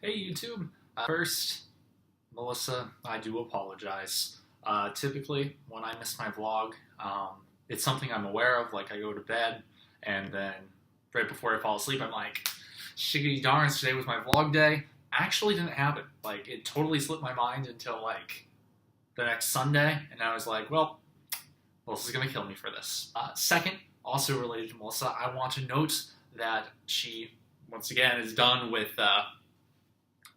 Hey YouTube! First, Melissa, I do apologize. Typically, when I miss my vlog, it's something I'm aware of, like I go to bed, and then right before I fall asleep, I'm like, shiggity darns, today was my vlog day. Actually didn't happen. Like, it totally slipped my mind until, like, the next Sunday, and I was like, well, Melissa's gonna kill me for this. Second, also related to Melissa, I want to note that she, once again, is done with,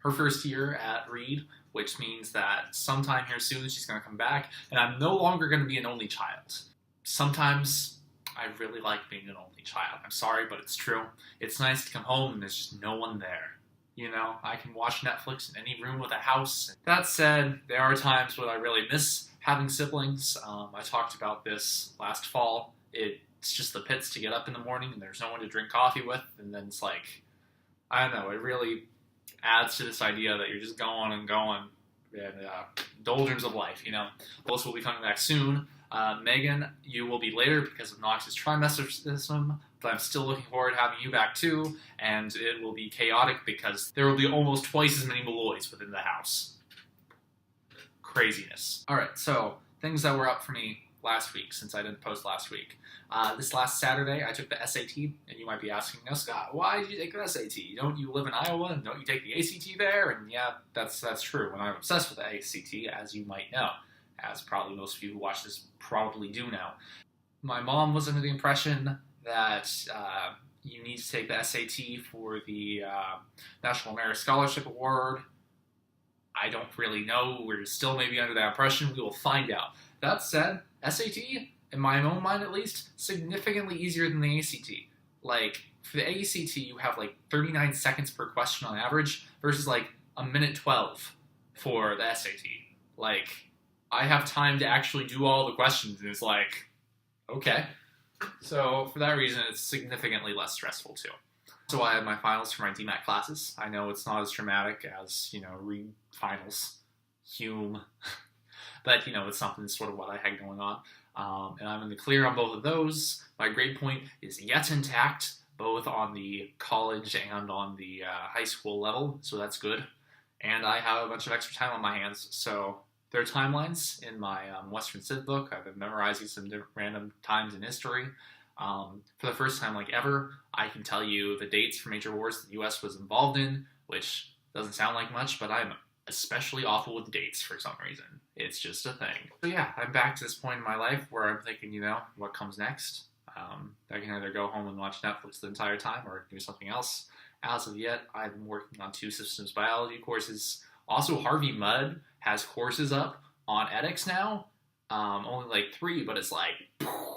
her first year at Reed, which means that sometime here soon she's going to come back, and I'm no longer going to be an only child. Sometimes I really like being an only child. I'm sorry, but it's true. It's nice to come home and there's just no one there. You know, I can watch Netflix in any room with a house. That said, there are times when I really miss having siblings. I talked about this last fall. It's just the pits to get up in the morning and there's no one to drink coffee with, and then it's like, I don't know, it really adds to this idea that you're just going and going, and doldrums of life, you know. Melissa will be coming back soon. Megan, you will be later because of Nox's trimester system, but I'm still looking forward to having you back too, and it will be chaotic because there will be almost twice as many Malloys within the house. Craziness. Alright, so things that were up for me last week, since I didn't post last week. This last Saturday, I took the SAT, and you might be asking, now, Scott, why did you take the SAT? Don't you live in Iowa, and don't you take the ACT there? And yeah, that's true, and I'm obsessed with the ACT, as you might know, as probably most of you who watch this probably do know. My mom was under the impression that you need to take the SAT for the National Merit Scholarship Award. I don't really know. We're still maybe under that impression. We will find out. That said, SAT, in my own mind at least, significantly easier than the ACT. Like, for the ACT, you have like 39 seconds per question on average, versus like a minute 12 for the SAT. Like, I have time to actually do all the questions, and it's like, okay. So, for that reason, it's significantly less stressful too. So I had my finals for my DMAT classes. I know it's not as dramatic as, you know, Reed finals, Hume, but, you know, it's something sort of what I had going on. And I'm in the clear on both of those. My grade point is yet intact, both on the college and on the high school level, so that's good. And I have a bunch of extra time on my hands, so there are timelines in my Western Civ book. I've been memorizing some random times in history. For the first time like ever, I can tell you the dates for major wars that the U.S. was involved in, which doesn't sound like much, but I'm especially awful with dates for some reason. It's just a thing. So yeah, I'm back to this point in my life where I'm thinking, you know, what comes next? I can either go home and watch Netflix the entire time or do something else. As of yet, I've been working on 2 systems biology courses. Also, Harvey Mudd has courses up on edX now. Only like 3, but it's like,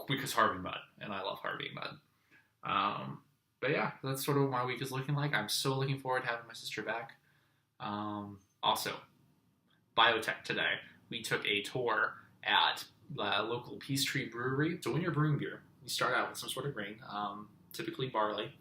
because Harvey Mudd, and I love Harvey Mudd. But yeah, that's sort of what my week is looking like. I'm so looking forward to having my sister back. Also, biotech today. We took a tour at the local Peachtree Brewery. So when you're brewing beer, you start out with some sort of grain, typically barley,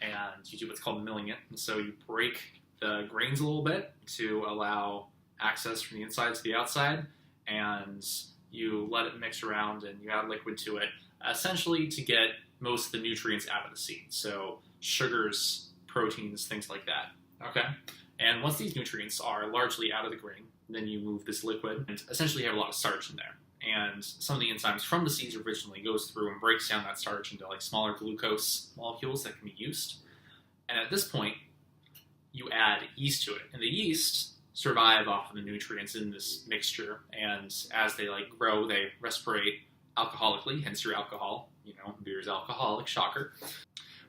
and you do what's called milling it. And so you break the grains a little bit to allow access from the inside to the outside, and you let it mix around and you add liquid to it, essentially to get most of the nutrients out of the seed. So sugars, proteins, things like that. Okay? And once these nutrients are largely out of the grain, then you move this liquid, and essentially you have a lot of starch in there. And some of the enzymes from the seeds originally goes through and breaks down that starch into like smaller glucose molecules that can be used. And at this point, you add yeast to it. And the yeast survive off of the nutrients in this mixture, and as they like grow, they respirate alcoholically, hence your alcohol. You know, beer is alcoholic, shocker.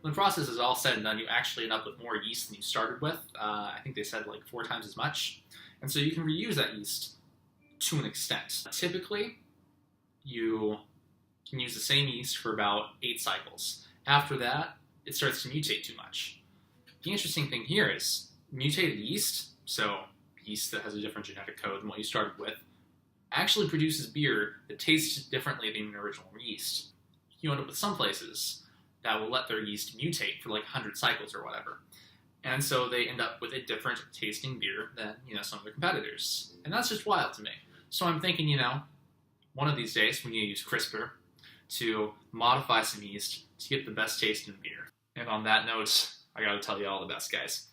When the process is all said and done, you actually end up with more yeast than you started with. I think they said like 4 times as much. And so you can reuse that yeast to an extent. Typically, you can use the same yeast for about 8 cycles. After that, it starts to mutate too much. The interesting thing here is mutated yeast, so yeast that has a different genetic code than what you started with, actually produces beer that tastes differently than the original yeast. You end up with some places that will let their yeast mutate for like 100 cycles or whatever. And so they end up with a different tasting beer than, you know, some of their competitors. And that's just wild to me. So I'm thinking, you know, one of these days we need to use CRISPR to modify some yeast to get the best taste in beer. And on that note, I gotta tell you all the best, guys.